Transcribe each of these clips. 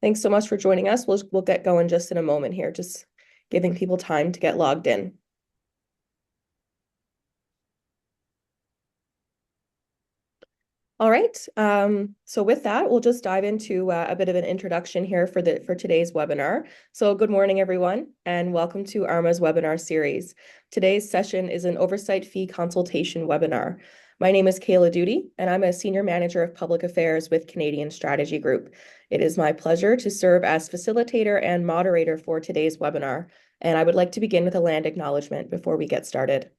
Thanks so much for joining us. We'll get going just in a moment here, just giving people time to get logged in. All right. So with that, we'll just dive into a bit of an introduction here for today's webinar. So good morning, everyone, and welcome to ARMA's webinar series. Today's session is an oversight fee consultation webinar. My name is Kayla Duty, and I'm a Senior Manager of Public Affairs with Canadian Strategy Group. It is my pleasure to serve as facilitator and moderator for today's webinar, and I would like to begin with a land acknowledgement before we get started.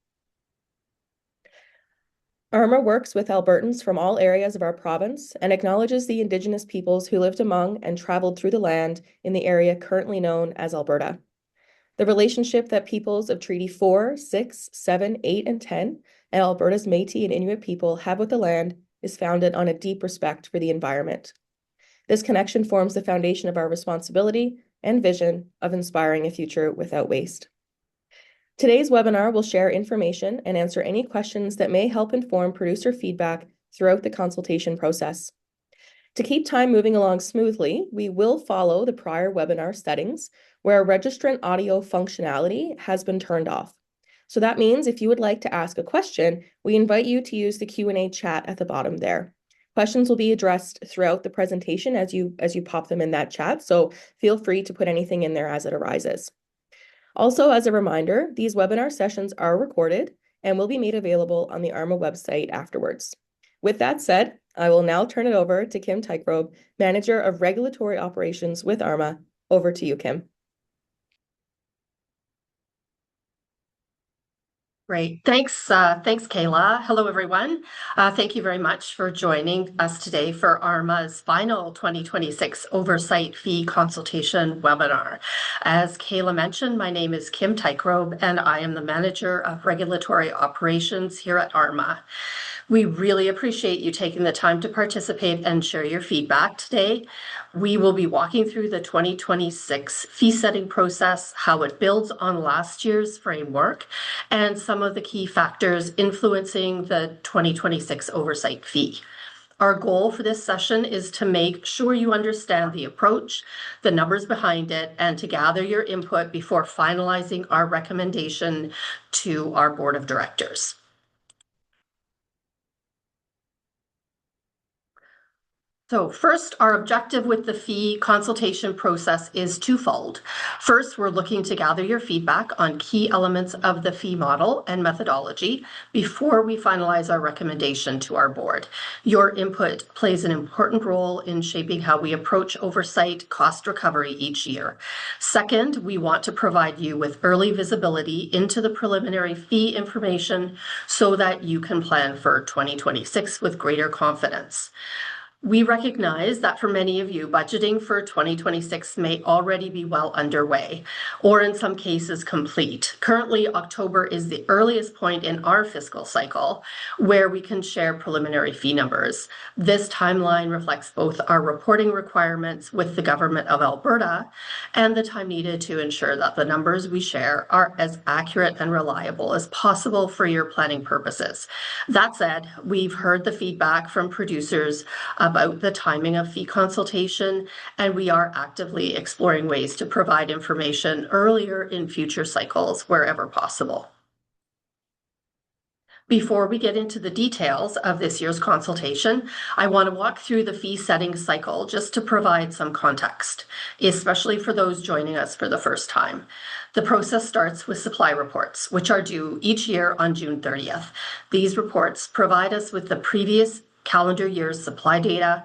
ARMA works with Albertans from all areas of our province and acknowledges the Indigenous peoples who lived among and traveled through the land in the area currently known as Alberta. The relationship that peoples of Treaty 4, 6, 7, 8, and 10 and Alberta's Métis and Inuit people have with the land is founded on a deep respect for the environment. This connection forms the foundation of our responsibility and vision of inspiring a future without waste. Today's webinar will share information and answer any questions that may help inform producer feedback throughout the consultation process. To keep time moving along smoothly, we will follow the prior webinar settings where registrant audio functionality has been turned off. So that means if you would like to ask a question, we invite you to use the Q&A chat at the bottom there. Questions will be addressed throughout the presentation as you pop them in that chat, so feel free to put anything in there as it arises. Also, as a reminder, these webinar sessions are recorded and will be made available on the ARMA website afterwards. With that said, I will now turn it over to Kim Tycrobe, Manager of Regulatory Operations with ARMA. Over to you, Kim. Great. Thanks, Kayla. Hello, everyone. Thank you very much for joining us today for ARMA's final 2026 Oversight Fee Consultation webinar. As Kayla mentioned, my name is Kim Tycrobe, and I am the Manager of Regulatory Operations here at ARMA. We really appreciate you taking the time to participate and share your feedback today. We will be walking through the 2026 fee setting process, how it builds on last year's framework, and some of the key factors influencing the 2026 oversight fee. Our goal for this session is to make sure you understand the approach, the numbers behind it, and to gather your input before finalizing our recommendation to our board of directors. So first, our objective with the fee consultation process is twofold. First, we're looking to gather your feedback on key elements of the fee model and methodology before we finalize our recommendation to our board. Your input plays an important role in shaping how we approach oversight cost recovery each year. Second, we want to provide you with early visibility into the preliminary fee information so that you can plan for 2026 with greater confidence. We recognize that for many of you, budgeting for 2026 may already be well underway, or in some cases complete. Currently, October is the earliest point in our fiscal cycle where we can share preliminary fee numbers. This timeline reflects both our reporting requirements with the Government of Alberta and the time needed to ensure that the numbers we share are as accurate and reliable as possible for your planning purposes. That said, we've heard the feedback from producers about the timing of fee consultation, and we are actively exploring ways to provide information earlier in future cycles wherever possible. Before we get into the details of this year's consultation, I want to walk through the fee setting cycle just to provide some context, especially for those joining us for the first time. The process starts with supply reports, which are due each year on June 30th. These reports provide us with the previous calendar year's supply data,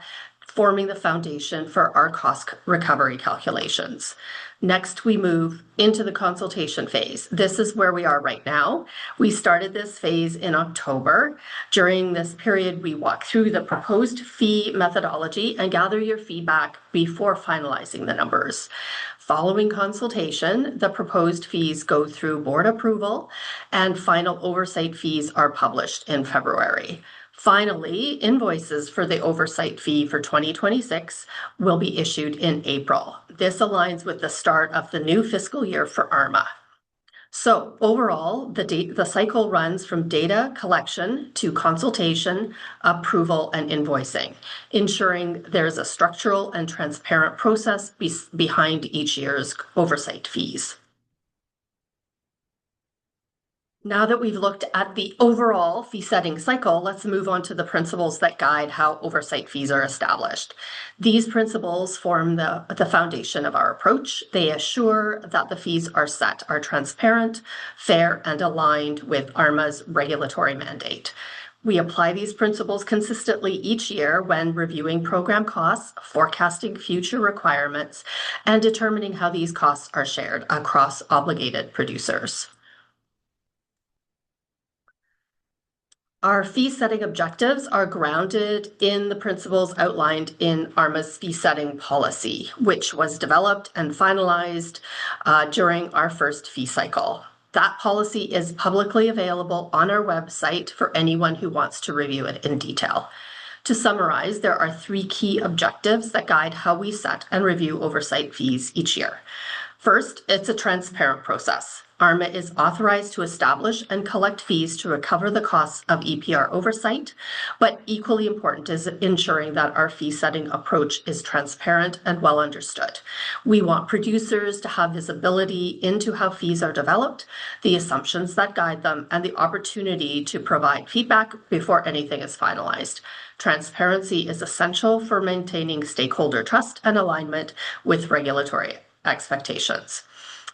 forming the foundation for our cost recovery calculations. Next, we move into the consultation phase. This is where we are right now. We started this phase in October. During this period, we walk through the proposed fee methodology and gather your feedback before finalizing the numbers. Following consultation, the proposed fees go through board approval, and final oversight fees are published in February. Finally, invoices for the oversight fee for 2026 will be issued in April. This aligns with the start of the new fiscal year for ARMA. So overall, the cycle runs from data collection to consultation, approval, and invoicing, ensuring there's a structural and transparent process behind each year's oversight fees. Now that we've looked at the overall fee setting cycle, let's move on to the principles that guide how oversight fees are established. These principles form the foundation of our approach. They assure that the fees are set are transparent, fair, and aligned with ARMA's regulatory mandate. We apply these principles consistently each year when reviewing program costs, forecasting future requirements, and determining how these costs are shared across obligated producers. Our fee-setting objectives are grounded in the principles outlined in ARMA's fee-setting policy, which was developed and finalized during our first fee cycle. That policy is publicly available on our website for anyone who wants to review it in detail. To summarize, there are 3 key objectives that guide how we set and review oversight fees each year. First, it's a transparent process. ARMA is authorized to establish and collect fees to recover the costs of EPR oversight, but equally important is ensuring that our fee-setting approach is transparent and well understood. We want producers to have visibility into how fees are developed, the assumptions that guide them, and the opportunity to provide feedback before anything is finalized. Transparency is essential for maintaining stakeholder trust and alignment with regulatory expectations.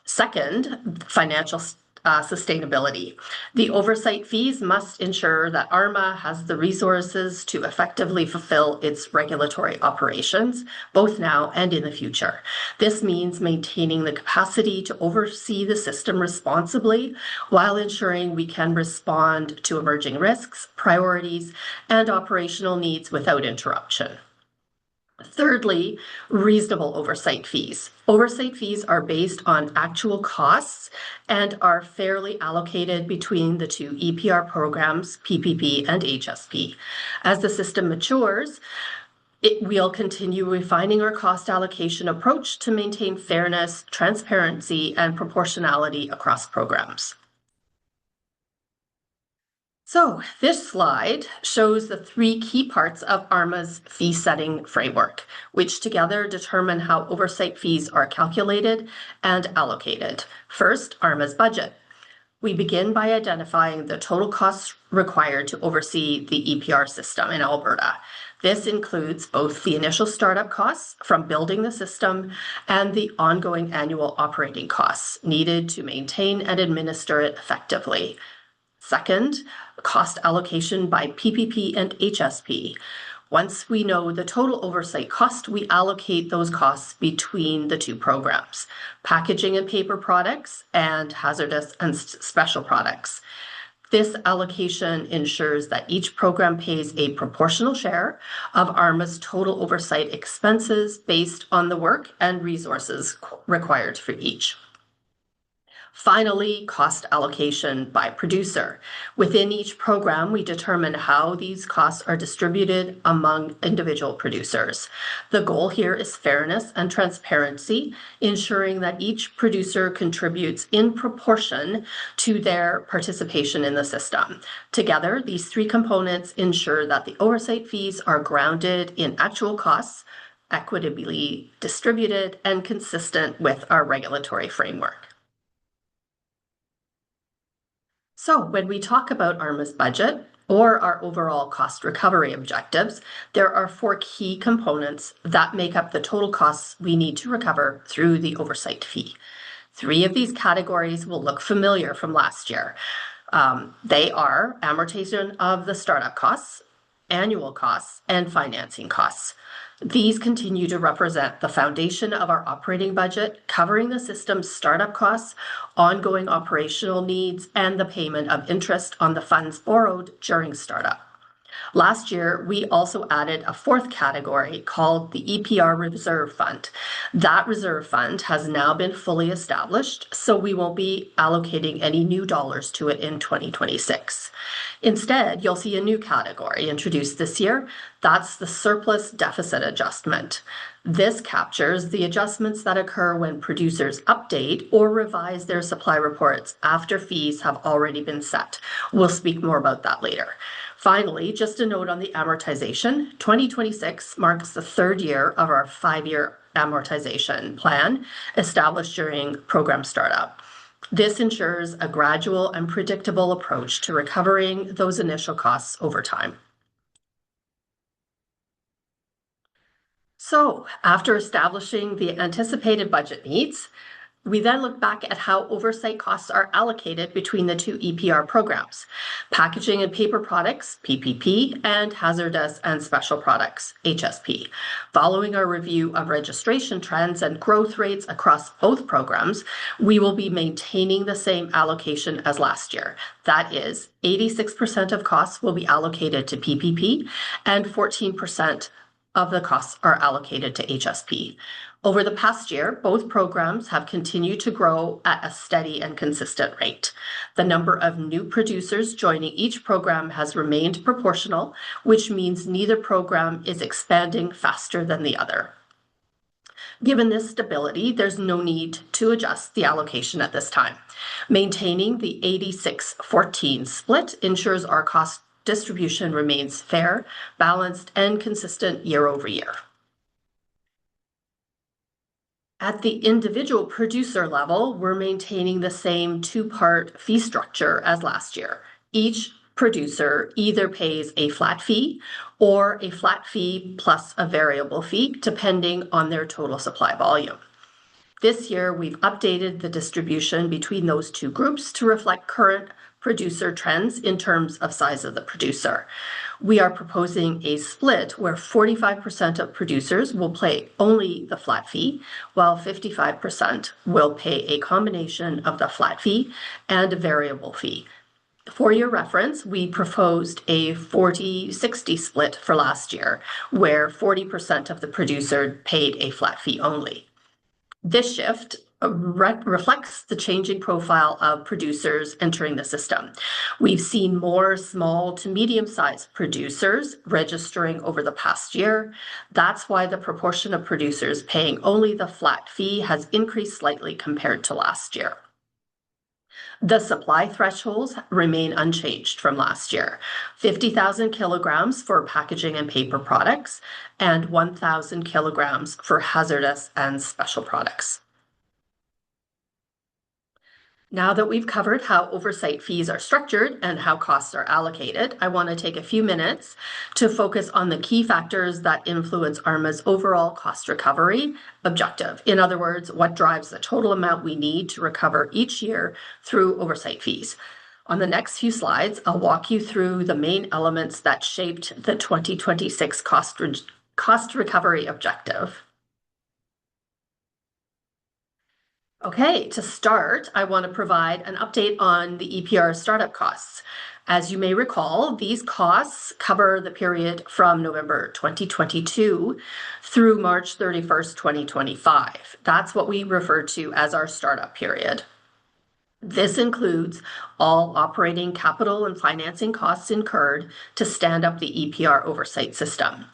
Second, financial sustainability. The oversight fees must ensure that ARMA has the resources to effectively fulfill its regulatory operations, both now and in the future. This means maintaining the capacity to oversee the system responsibly while ensuring we can respond to emerging risks, priorities, and operational needs without interruption. Thirdly, reasonable oversight fees. Oversight fees are based on actual costs and are fairly allocated between the 2 EPR programs, PPP and HSP. As the system matures, we'll continue refining our cost allocation approach to maintain fairness, transparency, and proportionality across programs. So this slide shows the 3 key parts of ARMA's fee-setting framework, which together determine how oversight fees are calculated and allocated. First, ARMA's budget. We begin by identifying the total costs required to oversee the EPR system in Alberta. This includes both the initial startup costs from building the system and the ongoing annual operating costs needed to maintain and administer it effectively. Second, cost allocation by PPP and HSP. Once we know the total oversight cost, we allocate those costs between the 2 programs, packaging and paper products and hazardous and special products. This allocation ensures that each program pays a proportional share of ARMA's total oversight expenses based on the work and resources required for each. Finally, cost allocation by producer. Within each program, we determine how these costs are distributed among individual producers. The goal here is fairness and transparency, ensuring that each producer contributes in proportion to their participation in the system. Together, these 3 components ensure that the oversight fees are grounded in actual costs, equitably distributed, and consistent with our regulatory framework. So when we talk about ARMA's budget or our overall cost recovery objectives, there are 4 key components that make up the total costs we need to recover through the oversight fee. 3 of these categories will look familiar from last year. They are amortization of the startup costs, annual costs, and financing costs. These continue to represent the foundation of our operating budget, covering the system's startup costs, ongoing operational needs, and the payment of interest on the funds borrowed during startup. Last year, we also added a fourth category called the EPR Reserve Fund. That reserve fund has now been fully established, so we won't be allocating any new dollars to it in 2026. Instead, you'll see a new category introduced this year. That's the surplus deficit adjustment. This captures the adjustments that occur when producers update or revise their supply reports after fees have already been set. We'll speak more about that later. Finally, just a note on the amortization. 2026 marks the third year of our 5-year amortization plan established during program startup. This ensures a gradual and predictable approach to recovering those initial costs over time. So, after establishing the anticipated budget needs, we then look back at how oversight costs are allocated between the two EPR programs, packaging and paper products, PPP, and hazardous and special products, HSP. Following our review of registration trends and growth rates across both programs, we will be maintaining the same allocation as last year. That is, 86% of costs will be allocated to PPP and 14% of the costs are allocated to HSP. Over the past year, both programs have continued to grow at a steady and consistent rate. The number of new producers joining each program has remained proportional, which means neither program is expanding faster than the other. Given this stability, there's no need to adjust the allocation at this time. Maintaining the 86-14 split ensures our cost distribution remains fair, balanced, and consistent year over year. At the individual producer level, we're maintaining the same two-part fee structure as last year. Each producer either pays a flat fee or a flat fee plus a variable fee, depending on their total supply volume. This year, we've updated the distribution between those two groups to reflect current producer trends in terms of size of the producer. We are proposing a split where 45% of producers will pay only the flat fee, while 55% will pay a combination of the flat fee and a variable fee. For your reference, we proposed a 40-60 split for last year, where 40% of the producer paid a flat fee only. This shift reflects the changing profile of producers entering the system. We've seen more small to medium-sized producers registering over the past year. That's why the proportion of producers paying only the flat fee has increased slightly compared to last year. The supply thresholds remain unchanged from last year, 50,000 kilograms for packaging and paper products and 1,000 kilograms for hazardous and special products. Now that we've covered how oversight fees are structured and how costs are allocated, I want to take a few minutes to focus on the key factors that influence ARMA's overall cost recovery objective. In other words, what drives the total amount we need to recover each year through oversight fees. On the next few slides, I'll walk you through the main elements that shaped the 2026 cost recovery objective. Okay, to start, I want to provide an update on the EPR startup costs. As you may recall, these costs cover the period from November 2022 through March 31st, 2025. That's what we refer to as our startup period. This includes all operating capital and financing costs incurred to stand up the EPR oversight system.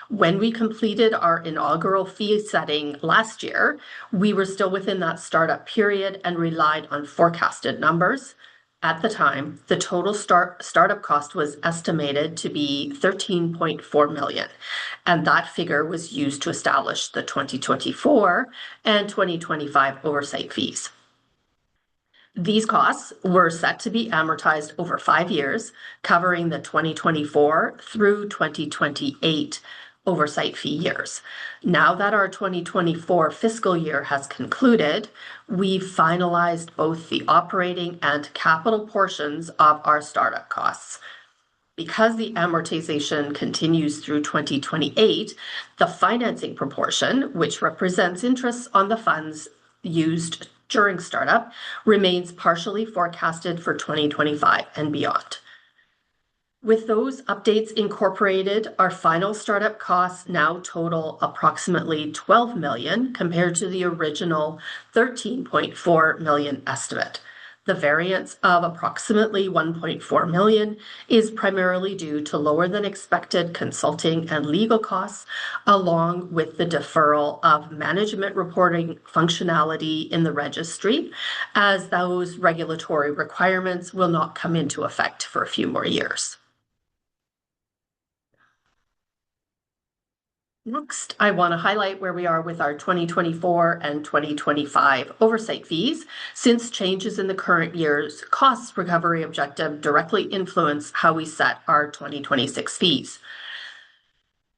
When we completed our inaugural fee setting last year, we were still within that startup period and relied on forecasted numbers. At the time, the total startup cost was estimated to be $13.4 million, and that figure was used to establish the 2024 and 2025 oversight fees. These costs were set to be amortized over 5 years, covering the 2024 through 2028 oversight fee years. Now that our 2024 fiscal year has concluded, we've finalized both the operating and capital portions of our startup costs. Because the amortization continues through 2028, the financing proportion, which represents interest on the funds used during startup, remains partially forecasted for 2025 and beyond. With those updates incorporated, our final startup costs now total approximately 12 million compared to the original 13.4 million estimate. The variance of approximately 1.4 million is primarily due to lower than expected consulting and legal costs, along with the deferral of management reporting functionality in the registry, as those regulatory requirements will not come into effect for a few more years. Next, I want to highlight where we are with our 2024 and 2025 oversight fees, since changes in the current year's cost recovery objective directly influence how we set our 2026 fees.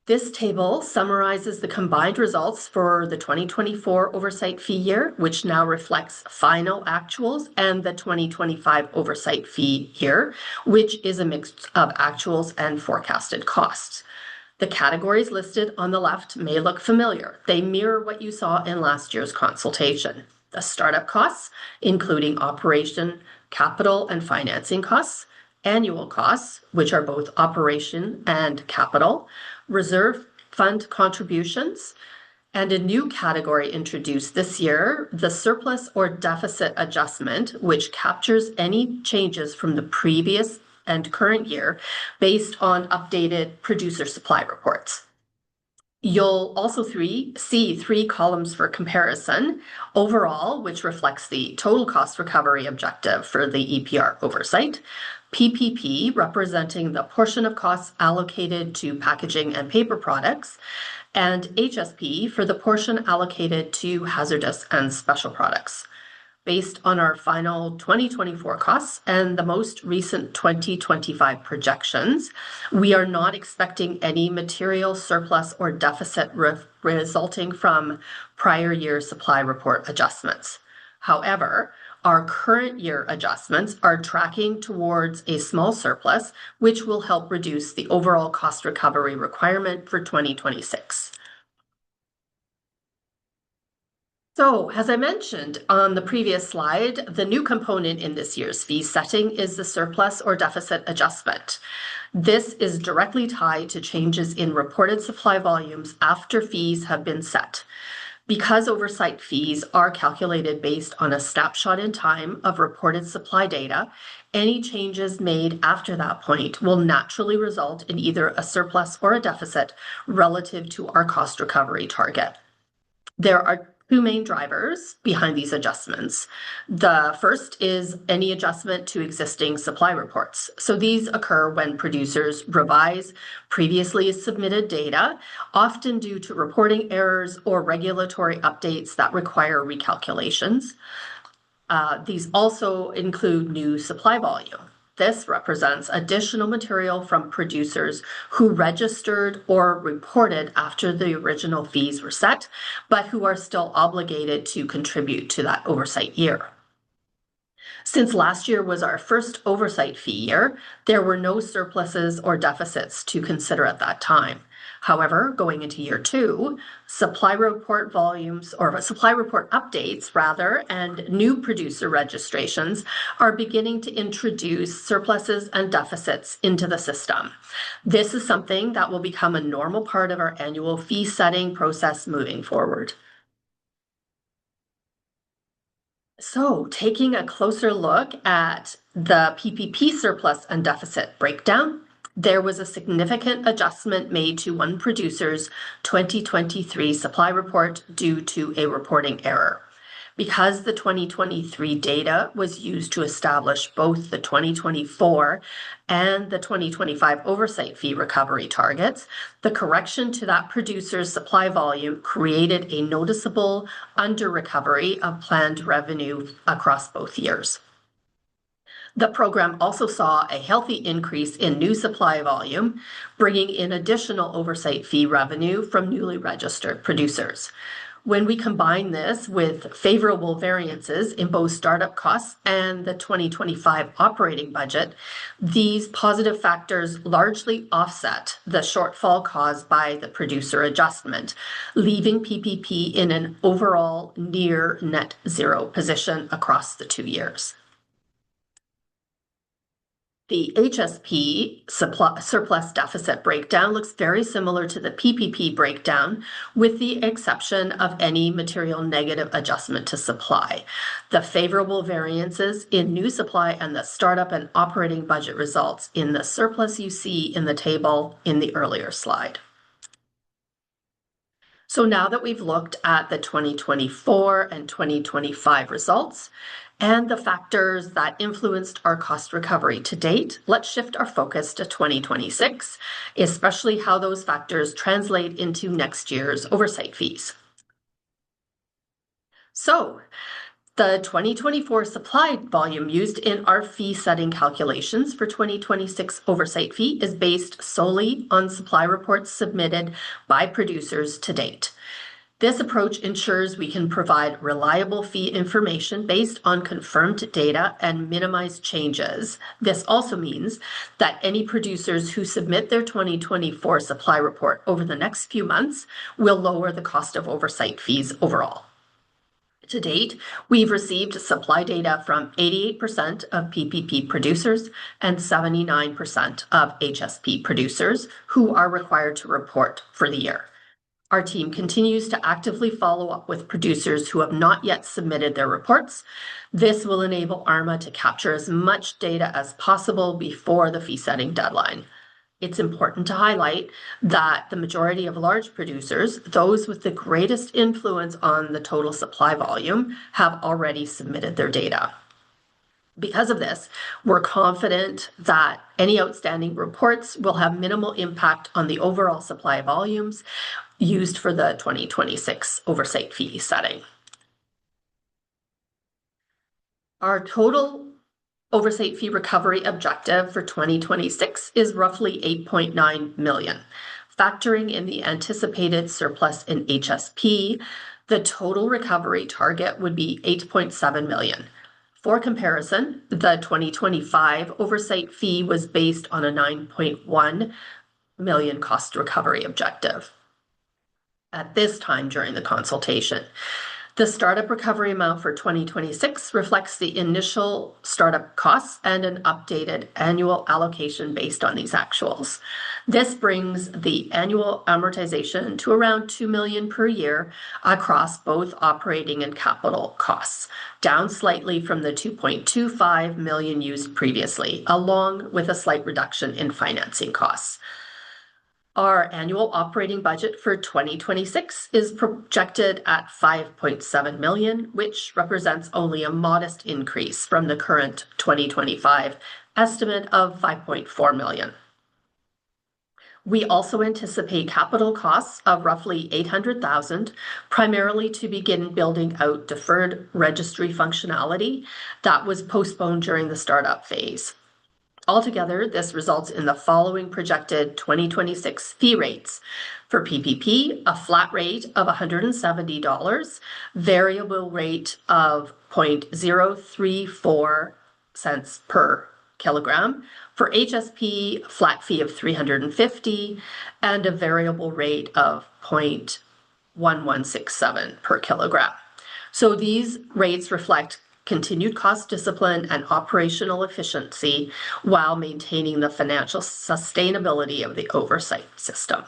This table summarizes the combined results for the 2024 oversight fee year, which now reflects final actuals, and the 2025 oversight fee year, which is a mix of actuals and forecasted costs. The categories listed on the left may look familiar. They mirror what you saw in last year's consultation. The startup costs, including operation, capital, and financing costs, annual costs, which are both operation and capital, reserve fund contributions, and a new category introduced this year, the surplus or deficit adjustment, which captures any changes from the previous and current year based on updated producer supply reports. You'll also see three columns for comparison. Overall, which reflects the total cost recovery objective for the EPR oversight. PPP, representing the portion of costs allocated to packaging and paper products. And HSP for the portion allocated to hazardous and special products. Based on our final 2024 costs and the most recent 2025 projections, we are not expecting any material surplus or deficit resulting from prior year supply report adjustments. However, our current year adjustments are tracking towards a small surplus, which will help reduce the overall cost recovery requirement for 2026. So, as I mentioned on the previous slide, the new component in this year's fee setting is the surplus or deficit adjustment. This is directly tied to changes in reported supply volumes after fees have been set. Because oversight fees are calculated based on a snapshot in time of reported supply data, any changes made after that point will naturally result in either a surplus or a deficit relative to our cost recovery target. There are two main drivers behind these adjustments. The first is any adjustment to existing supply reports. So these occur when producers revise previously submitted data, often due to reporting errors or regulatory updates that require recalculations. These also include new supply volume. This represents additional material from producers who registered or reported after the original fees were set, but who are still obligated to contribute to that oversight year. Since last year was our first oversight fee year, there were no surpluses or deficits to consider at that time. However, going into year two, supply report volumes, or supply report updates rather, and new producer registrations are beginning to introduce surpluses and deficits into the system. This is something that will become a normal part of our annual fee setting process moving forward. So, taking a closer look at the PPP surplus and deficit breakdown, there was a significant adjustment made to one producer's 2023 supply report due to a reporting error. Because the 2023 data was used to establish both the 2024 and the 2025 oversight fee recovery targets, the correction to that producer's supply volume created a noticeable under-recovery of planned revenue across both years. The program also saw a healthy increase in new supply volume, bringing in additional oversight fee revenue from newly registered producers. When we combine this with favorable variances in both startup costs and the 2025 operating budget, these positive factors largely offset the shortfall caused by the producer adjustment, leaving PPP in an overall near net zero position across the 2 years. The HSP surplus deficit breakdown looks very similar to the PPP breakdown, with the exception of any material negative adjustment to supply. The favorable variances in new supply and the startup and operating budget results in the surplus you see in the table in the earlier slide. So now that we've looked at the 2024 and 2025 results, and the factors that influenced our cost recovery to date, let's shift our focus to 2026, especially how those factors translate into next year's oversight fees. So, the 2024 supply volume used in our fee setting calculations for 2026 oversight fee is based solely on supply reports submitted by producers to date. This approach ensures we can provide reliable fee information based on confirmed data and minimize changes. This also means that any producers who submit their 2024 supply report over the next few months will lower the cost of oversight fees overall. To date, we've received supply data from 88% of PPP producers and 79% of HSP producers who are required to report for the year. Our team continues to actively follow up with producers who have not yet submitted their reports. This will enable ARMA to capture as much data as possible before the fee setting deadline. It's important to highlight that the majority of large producers, those with the greatest influence on the total supply volume, have already submitted their data. Because of this, we're confident that any outstanding reports will have minimal impact on the overall supply volumes used for the 2026 oversight fee setting. Our total oversight fee recovery objective for 2026 is roughly 8.9 million. Factoring in the anticipated surplus in HSP, the total recovery target would be 8.7 million. For comparison, the 2025 oversight fee was based on a 9.1 million cost recovery objective at this time during the consultation. The startup recovery amount for 2026 reflects the initial startup costs and an updated annual allocation based on these actuals. This brings the annual amortization to around 2 million per year across both operating and capital costs, down slightly from the 2.25 million used previously, along with a slight reduction in financing costs. Our annual operating budget for 2026 is projected at 5.7 million, which represents only a modest increase from the current 2025 estimate of 5.4 million. We also anticipate capital costs of roughly 800,000, primarily to begin building out deferred registry functionality that was postponed during the startup phase. Altogether, this results in the following projected 2026 fee rates. For PPP, a flat rate of $170, variable rate of 0.034 cents per kilogram. For HSP, flat fee of 350 and a variable rate of 0.1167 per kilogram. So these rates reflect continued cost discipline and operational efficiency while maintaining the financial sustainability of the oversight system.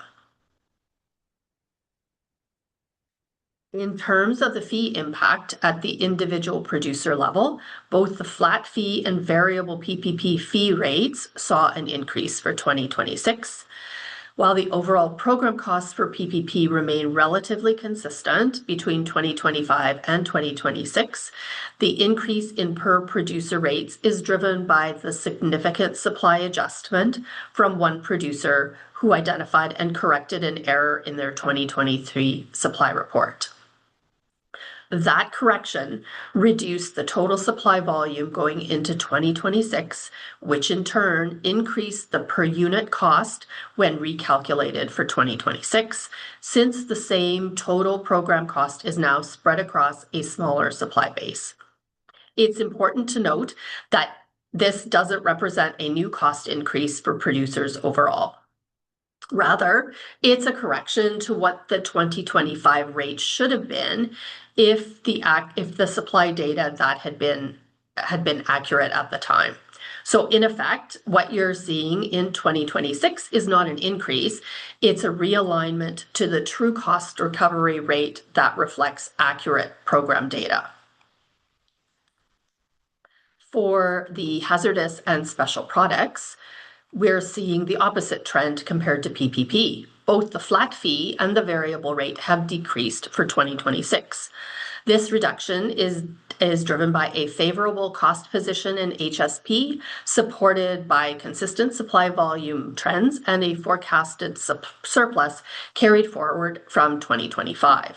In terms of the fee impact at the individual producer level, both the flat fee and variable PPP fee rates saw an increase for 2026. While the overall program costs for PPP remain relatively consistent between 2025 and 2026, the increase in per producer rates is driven by the significant supply adjustment from one producer who identified and corrected an error in their 2023 supply report. That correction reduced the total supply volume going into 2026, which in turn increased the per unit cost when recalculated for 2026, since the same total program cost is now spread across a smaller supply base. It's important to note that this doesn't represent a new cost increase for producers overall. Rather, it's a correction to what the 2025 rate should have been if the supply data that had been accurate at the time. So in effect, what you're seeing in 2026 is not an increase, it's a realignment to the true cost recovery rate that reflects accurate program data. For the hazardous and special products, we're seeing the opposite trend compared to PPP. Both the flat fee and the variable rate have decreased for 2026. This reduction is driven by a favorable cost position in HSP, supported by consistent supply volume trends and a forecasted surplus carried forward from 2025.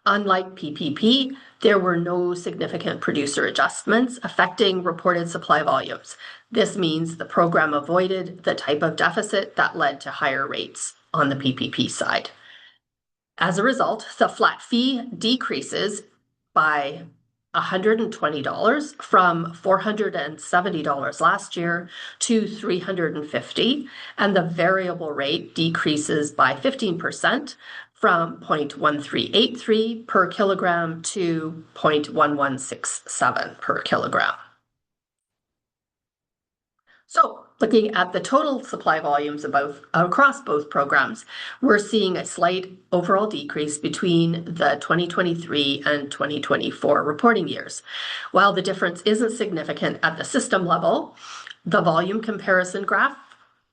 Unlike PPP, there were no significant producer adjustments affecting reported supply volumes. This means the program avoided the type of deficit that led to higher rates on the PPP side. As a result, the flat fee decreases by $120 from $470 last year to $350, and the variable rate decreases by 15% from 0.1383 per kilogram to 0.1167 per kilogram. So looking at the total supply volumes across both programs, we're seeing a slight overall decrease between the 2023 and 2024 reporting years. While the difference isn't significant at the system level, the volume comparison graph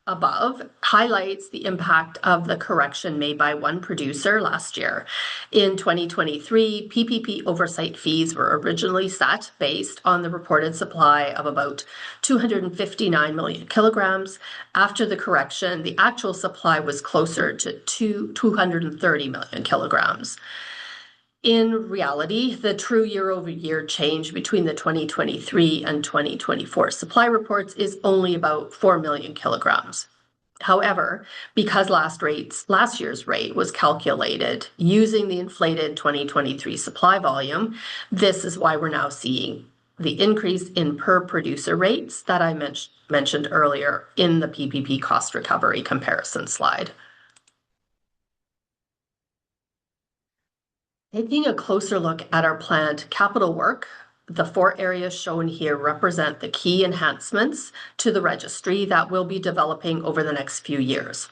above highlights the impact of the correction made by one producer last year. In 2023, PPP oversight fees were originally set based on the reported supply of about 259 million kilograms. After the correction, the actual supply was closer to 230 million kilograms. In reality, the true year-over-year change between the 2023 and 2024 supply reports is only about 4 million kilograms. However, because last year's rate was calculated using the inflated 2023 supply volume, this is why we're now seeing the increase in per producer rates that I mentioned earlier in the PPP cost recovery comparison slide. Taking a closer look at our planned capital work, the 4 areas shown here represent the key enhancements to the registry that we'll be developing over the next few years.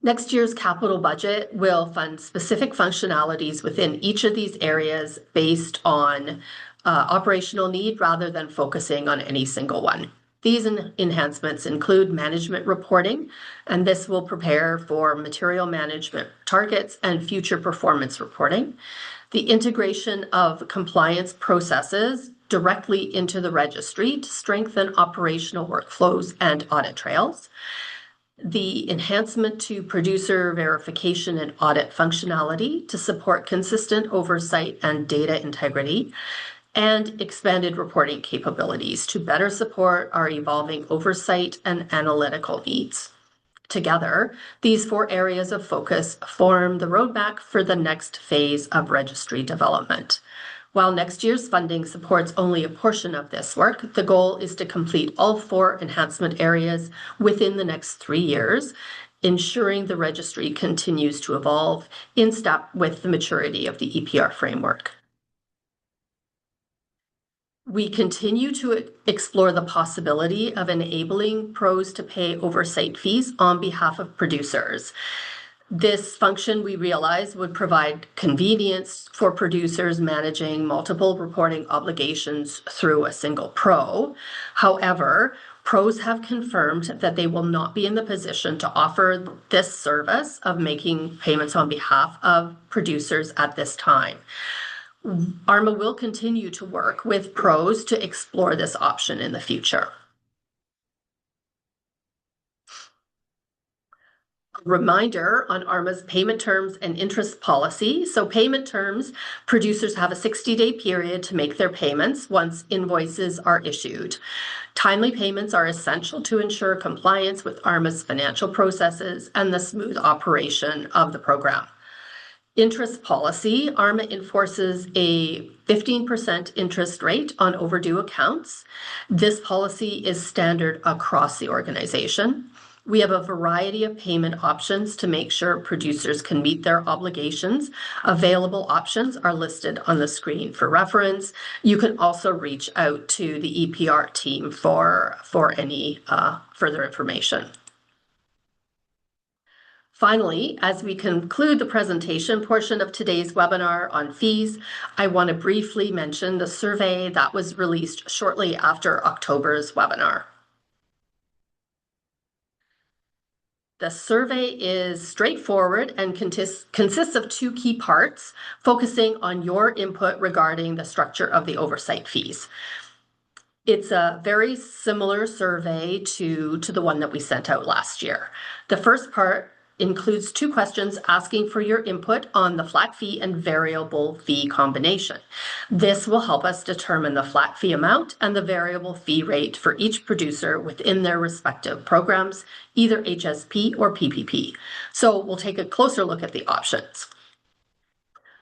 Next year's capital budget will fund specific functionalities within each of these areas based on operational need rather than focusing on any single one. These enhancements include management reporting, and this will prepare for material management targets and future performance reporting. The integration of compliance processes directly into the registry to strengthen operational workflows and audit trails. The enhancement to producer verification and audit functionality to support consistent oversight and data integrity, and expanded reporting capabilities to better support our evolving oversight and analytical needs. Together, these 4 areas of focus form the roadmap for the next phase of registry development. While next year's funding supports only a portion of this work, the goal is to complete all 4 enhancement areas within the next 3 years, ensuring the registry continues to evolve in step with the maturity of the EPR framework. We continue to explore the possibility of enabling pros to pay oversight fees on behalf of producers. This function, we realize, would provide convenience for producers managing multiple reporting obligations through a single pro. However, pros have confirmed that they will not be in the position to offer this service of making payments on behalf of producers at this time. ARMA will continue to work with pros to explore this option in the future. A reminder on ARMA's payment terms and interest policy. So payment terms, producers have a 60-day period to make their payments once invoices are issued. Timely payments are essential to ensure compliance with ARMA's financial processes and the smooth operation of the program. Interest policy, ARMA enforces a 15% interest rate on overdue accounts. This policy is standard across the organization. We have a variety of payment options to make sure producers can meet their obligations. Available options are listed on the screen for reference. You can also reach out to the EPR team for any further information. Finally, as we conclude the presentation portion of today's webinar on fees, I want to briefly mention the survey that was released shortly after October's webinar. The survey is straightforward and consists of two key parts, focusing on your input regarding the structure of the oversight fees. It's a very similar survey to the one that we sent out last year. The first part includes two questions asking for your input on the flat fee and variable fee combination. This will help us determine the flat fee amount and the variable fee rate for each producer within their respective programs, either HSP or PPP. So we'll take a closer look at the options.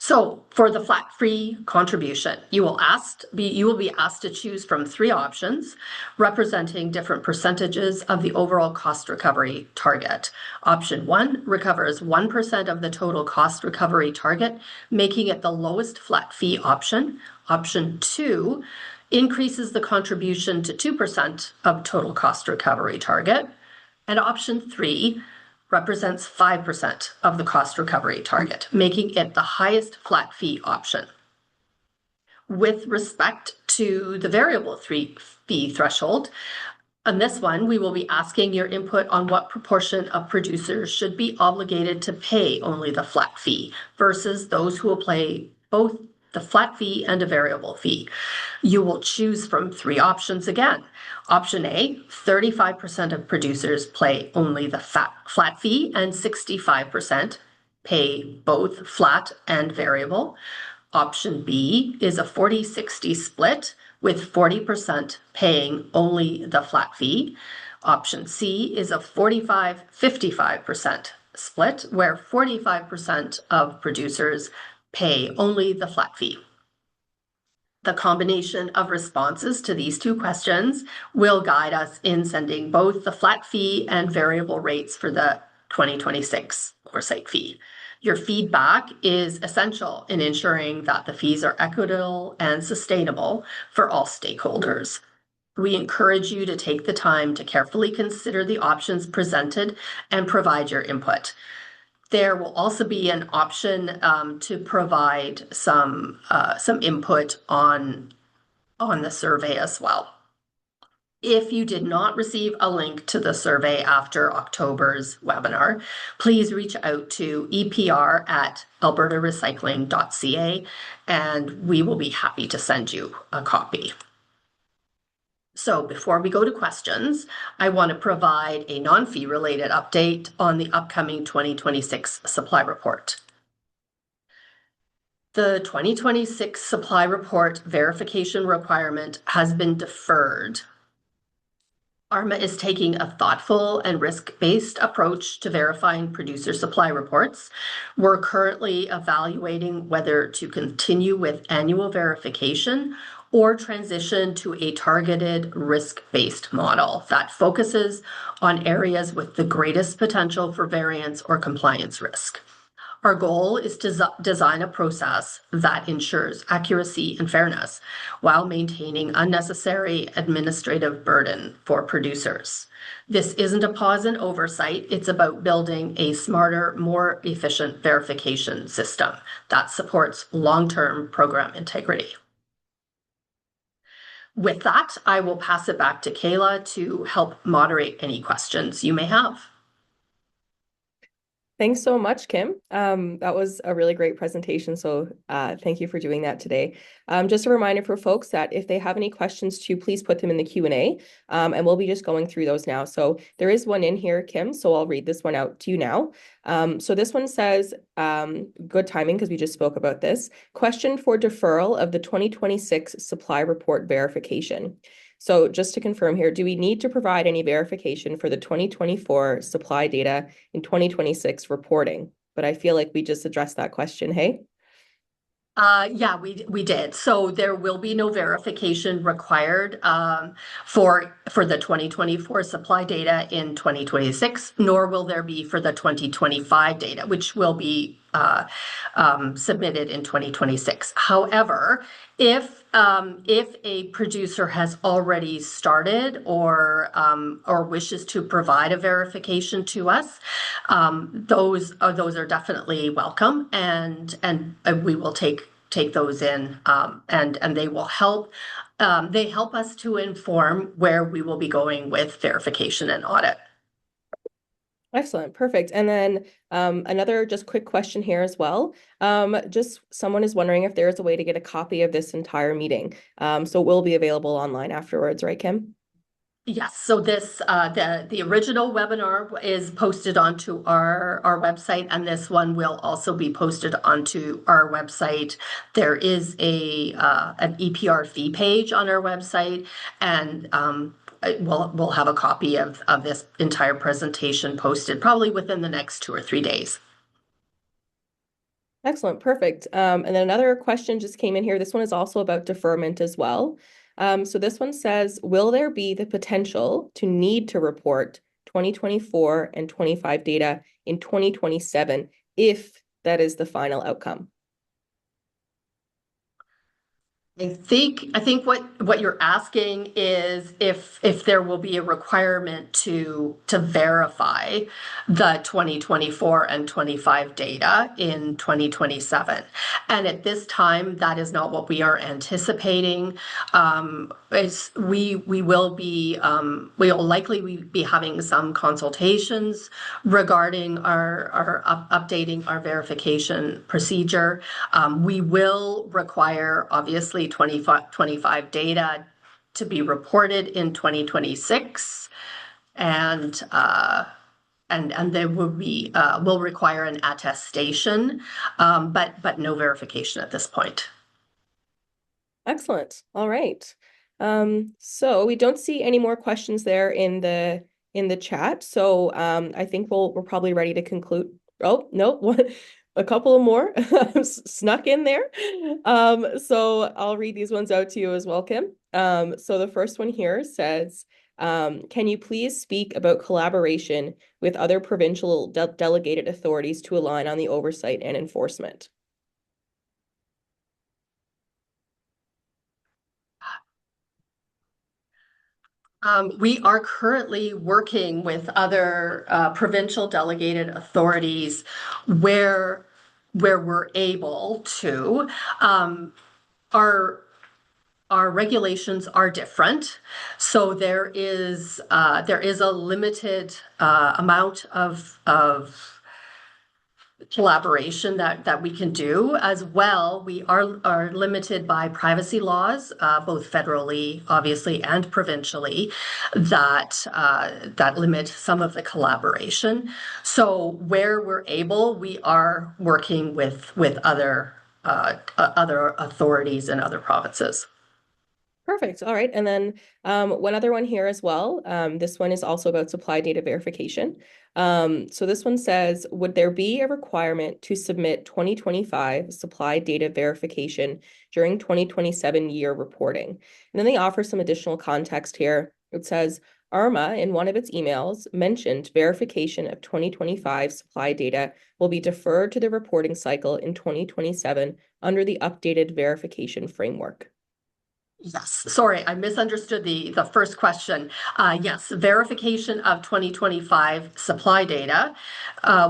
So for the flat fee contribution, you will be asked to choose from three options representing different percentages of the overall cost recovery target. Option 1 recovers 1% of the total cost recovery target, making it the lowest flat fee option. Option 2 increases the contribution to 2% of total cost recovery target. And option 3 represents 5% of the cost recovery target, making it the highest flat fee option. With respect to the variable fee threshold, on this one, we will be asking your input on what proportion of producers should be obligated to pay only the flat fee versus those who will pay both the flat fee and a variable fee. You will choose from three options again. Option A, 35% of producers pay only the flat fee and 65% pay both flat and variable. Option B is a 40-60 split with 40% paying only the flat fee. Option C is a 45-55% split where 45% of producers pay only the flat fee. The combination of responses to these two questions will guide us in sending both the flat fee and variable rates for the 2026 oversight fee. Your feedback is essential in ensuring that the fees are equitable and sustainable for all stakeholders. We encourage you to take the time to carefully consider the options presented and provide your input. There will also be an option to provide some input on the survey as well. If you did not receive a link to the survey after October's webinar, please reach out to EPR at albertarecycling.ca and we will be happy to send you a copy. So before we go to questions, I want to provide a non-fee related update on the upcoming 2026 supply report. The 2026 supply report verification requirement has been deferred. ARMA is taking a thoughtful and risk-based approach to verifying producer supply reports. We're currently evaluating whether to continue with annual verification or transition to a targeted risk-based model that focuses on areas with the greatest potential for variance or compliance risk. Our goal is to design a process that ensures accuracy and fairness while maintaining unnecessary administrative burden for producers. This isn't a pause in oversight, it's about building a smarter, more efficient verification system that supports long-term program integrity. With that, I will pass it back to Kayla to help moderate any questions you may have. Thanks so much, Kim. That was a really great presentation. So thank you for doing that today. Just a reminder for folks that if they have any questions too, please put them in the Q&A and we'll be just going through those now. So there is one in here, Kim, so I'll read this one out to you now. So this one says, good timing because we just spoke about this. Question for deferral of the 2026 supply report verification. So just to confirm here, do we need to provide any verification for the 2024 supply data in 2026 reporting? But I feel like we just addressed that question, hey? Yeah, we did. So there will be no verification required for the 2024 supply data in 2026, nor will there be for the 2025 data, which will be submitted in 2026. However, if a producer has already started or wishes to provide a verification to us, those are definitely welcome, and we will take those in, and they will help. They help us to inform where we will be going with verification and audit. Excellent. Perfect. And then another just quick question here as well. Just someone is wondering if there is a way to get a copy of this entire meeting. So it will be available online afterwards, right, Kim? Yes, so this the original webinar is posted onto our website, and this one will also be posted onto our website. There is an EPR fee page on our website, and we'll have a copy of this entire presentation posted probably within the next 2 or 3 days. Excellent. Perfect. And then another question just came in here. This one is also about deferment as well. So this one says, will there be the potential to need to report 2024 and 25 data in 2027 if that is the final outcome? I think what you're asking is if there will be a requirement to verify the 2024 and 25 data in 2027. And at this time, that is not what we are anticipating. We will likely be having some consultations regarding our updating our verification procedure. We will require, obviously, 25 data to be reported in 2026, and there will require an attestation, but no verification at this point. Excellent. All right. So we don't see any more questions there in the chat. So I think we're probably ready to conclude. Oh, no, a couple of more snuck in there. So I'll read these ones out to you as well, Kim. So the first one here says, can you please speak about collaboration with other provincial delegated authorities to align on the oversight and enforcement? We are currently working with other provincial delegated authorities where we're able to. Our regulations are different, so there is a limited amount of collaboration that we can do. As well, we are limited by privacy laws, both federally, obviously, and provincially, that limit some of the collaboration. So where we're able, we are working with other authorities in other provinces. Perfect. All right. And then one other one here as well. This one is also about supply data verification. So this one says, would there be a requirement to submit 2025 supply data verification during 2027 year reporting? And then they offer some additional context here. It says, ARMA, in one of its emails, mentioned verification of 2025 supply data will be deferred to the reporting cycle in 2027 under the updated verification framework. Yes, sorry, I misunderstood the first question. Yes, verification of 2025 supply data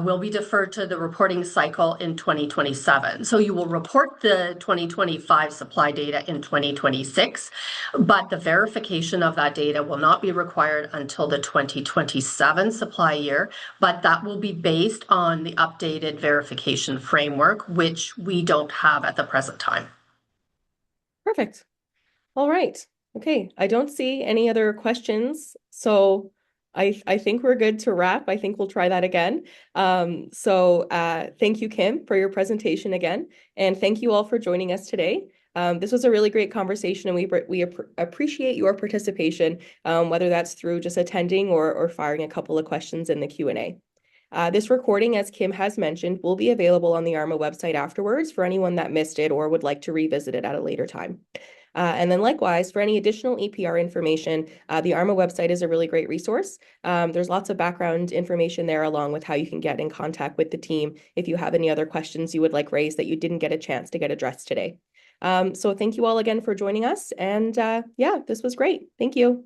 will be deferred to the reporting cycle in 2027. So you will report the 2025 supply data in 2026, but the verification of that data will not be required until the 2027 supply year, but that will be based on the updated verification framework, which we don't have at the present time. Perfect. All right. Okay. I don't see any other questions. So I think we're good to wrap. I think we'll try that again. Thank you, Kim, for your presentation again. And thank you all for joining us today. This was a really great conversation, and we appreciate your participation, whether that's through just attending or firing a couple of questions in the Q&A. This recording, as Kim has mentioned, will be available on the ARMA website afterwards for anyone that missed it or would like to revisit it at a later time. And then likewise, for any additional EPR information, the ARMA website is a really great resource. There's lots of background information there along with how you can get in contact with the team if you have any other questions you would like raised that you didn't get a chance to get addressed today. So thank you all again for joining us. And yeah, this was great. Thank you.